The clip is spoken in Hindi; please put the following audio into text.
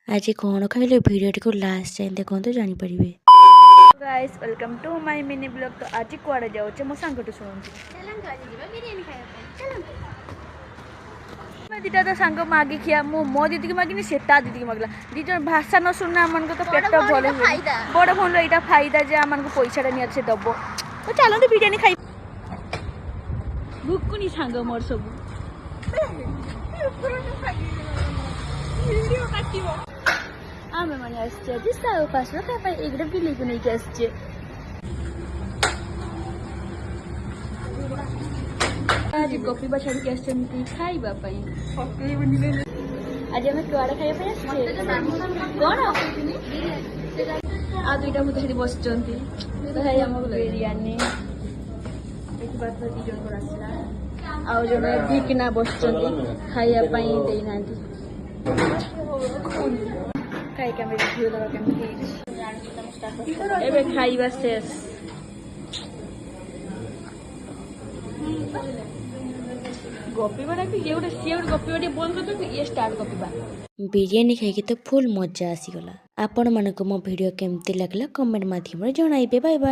आज कौन खाइले वीडियो को लास्ट टाइम देखो तो जानी परिबे। Guys welcome to my mini blog. तो आज कुआडे जाउछे मो सांगटू सुनंती मैं दीटा तो सांग मागी खिया मो दीदी की मागिनी सेता दीदी की मागला दी जन भाषा न सुनना मन को तो पेट भले बड़ फोन एटा फायदा जे मन को पैसा नि अच्छे दबो तो चलो तो बिरयानी खाई भुकुनी सांग मोर सब वीडियो काटिबो आमे माने आछे दिसा उपास रखा पाई एकटा बिल्ली को नहीं आछे आज गोपी बछड़ी के आछे खाइबा पाई आज हमें कुआडा खाइबा पाई आछे कोन आ दुईटा मते सेठी बसचंती तो खाइ हम बिरयानी एक बात दी जन को आसला आ जने बिकना बसचंती खाइबा पाई देई नांती खाई के मेरे वीडियो लगा के एबे खाइबा शेष गोपी बड़ा कि ये उडे से गोपी बड़ी बंद कर दो ये स्टार्ट गोपी बा बिरयानी खाई तो फुल मजा आसीगला। आपण मानको मो वीडियो केमती लागला कमेंट माध्यम रे जणाइबे। Bye bye.